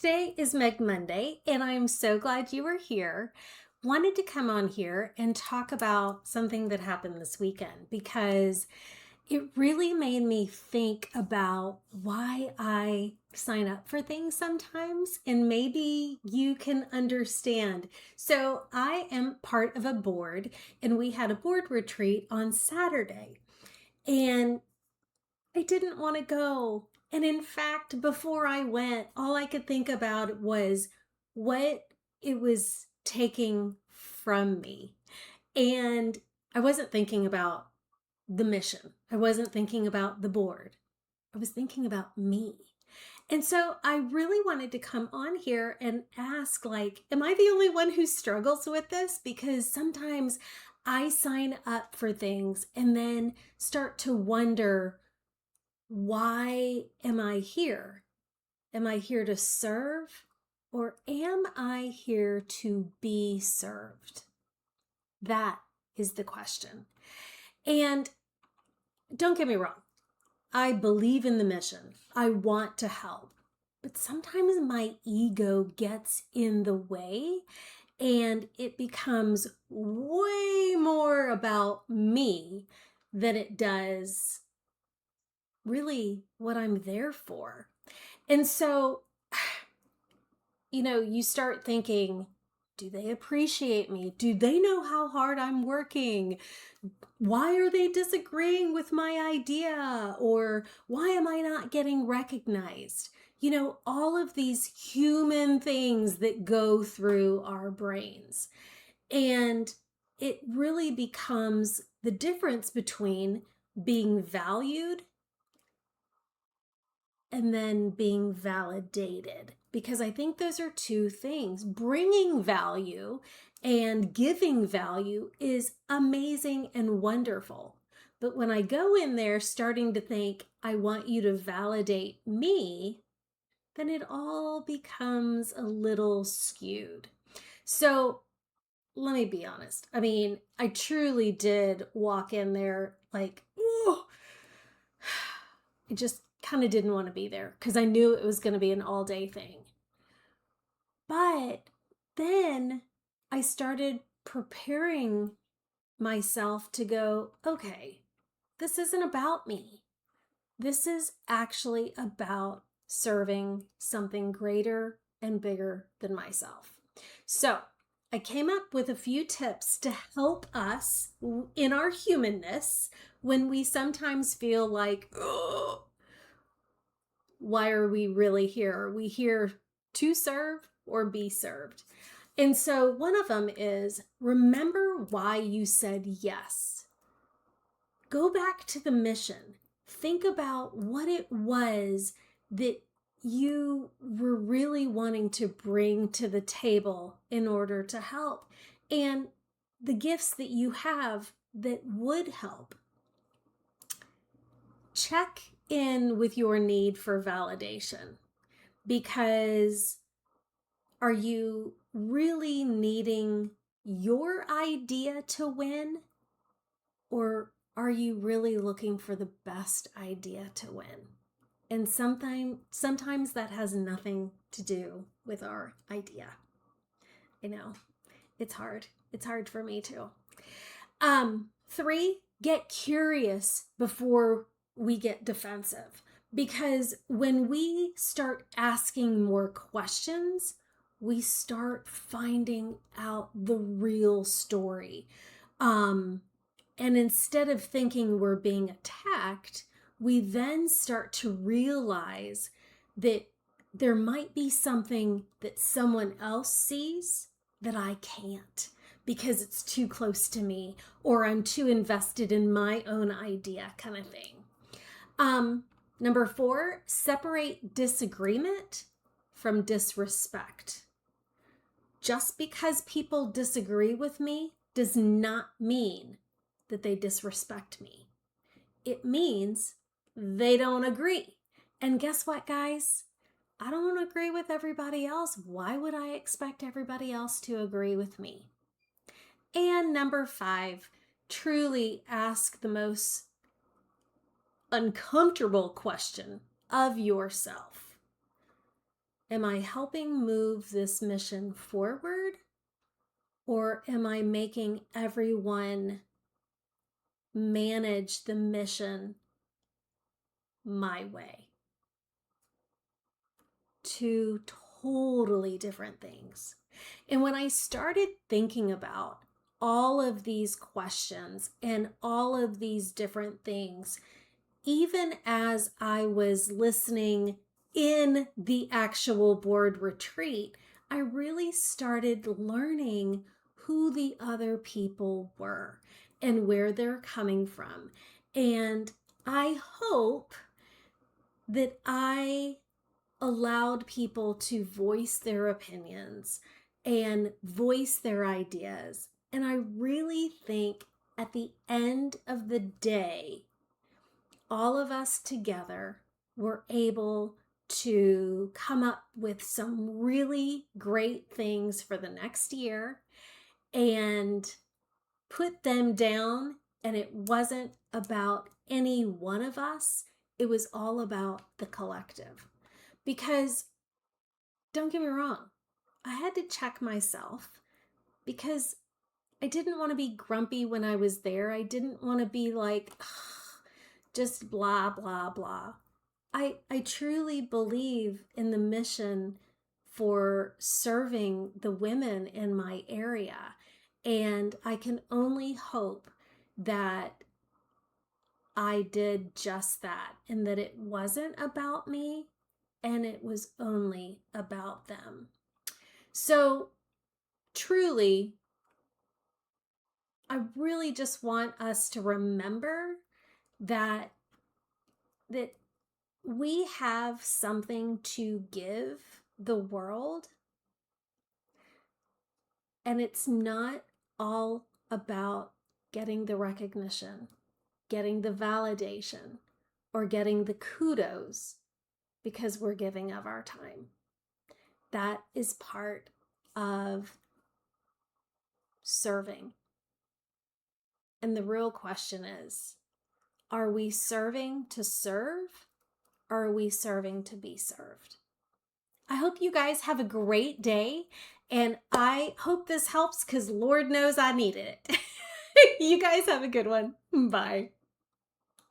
Today is Meg Monday, and I'm so glad you are here. Wanted to come on here and talk about something that happened this weekend because it really made me think about why I sign up for things sometimes, and maybe you can understand. So, I am part of a board, and we had a board retreat on Saturday, and I didn't want to go. And in fact, before I went, all I could think about was what it was taking from me. And I wasn't thinking about the mission, I wasn't thinking about the board, I was thinking about me. And so I really wanted to come on here and ask, like, am I the only one who struggles with this? Because sometimes I sign up for things and then start to wonder, why am I here? Am I here to serve, or am I here to be served? That is the question. And don't get me wrong, I believe in the mission. I want to help. But sometimes my ego gets in the way and it becomes way more about me than it does really what I'm there for. And so, you start thinking, do they appreciate me? Do they know how hard I'm working? Why are they disagreeing with my idea? Or why am I not getting recognized? All of these human things that go through our brains. And it really becomes the difference between being valued and then being validated, because I think those are two things. Bringing value and giving value is amazing and wonderful. But when I go in there starting to think, I want you to validate me, then it all becomes a little skewed. So let me be honest. I truly did walk in there like, oh, I just kind of didn't want to be there because I knew it was going to be an all day thing. But then I started preparing myself to go, okay, this isn't about me. This is actually about serving something greater and bigger than myself. So I came up with a few tips to help us in our humanness when we sometimes feel like, oh, why are we really here? Are we here to serve or be served? And so one of them is, remember why you said yes. Go back to the mission. Think about what it was that you were really wanting to bring to the table in order to help, and the gifts that you have that would help. Check in with your need for validation, because are you really needing your idea to win, or are you really looking for the best idea to win? And sometimes that has nothing to do with our idea. I know, it's hard. It's hard for me too. 3, get curious before we get defensive. Because when we start asking more questions, we start finding out the real story. And instead of thinking we're being attacked, we then start to realize that there might be something that someone else sees that I can't, because it's too close to me, or I'm too invested in my own idea, kind of thing. Number 4, separate disagreement from disrespect. Just because people disagree with me does not mean that they disrespect me. It means they don't agree. And guess what, guys? I don't agree with everybody else. Why would I expect everybody else to agree with me? And number 5, truly ask the most uncomfortable question of yourself. Am I helping move this mission forward, or am I making everyone manage the mission my way? Two totally different things. And when I started thinking about all of these questions and all of these different things, even as I was listening in the actual board retreat, I really started learning who the other people were and where they're coming from. And I hope that I allowed people to voice their opinions and voice their ideas. And I really think at the end of the day, all of us together were able to come up with some really great things for the next year and put them down. And it wasn't about any one of us, it was all about the collective. Because don't get me wrong, I had to check myself because I didn't want to be grumpy when I was there. I didn't want to be like, just blah, blah, blah. I truly believe in the mission for serving the women in my area. And I can only hope that I did just that and that it wasn't about me and it was only about them. So truly, I really just want us to remember that we have something to give the world, and it's not all about getting the recognition, getting the validation, or getting the kudos because we're giving of our time. That is part of serving. And the real question is, are we serving to serve, or are we serving to be served? I hope you guys have a great day, and I hope this helps because Lord knows I needed it. You guys have a good one. Bye.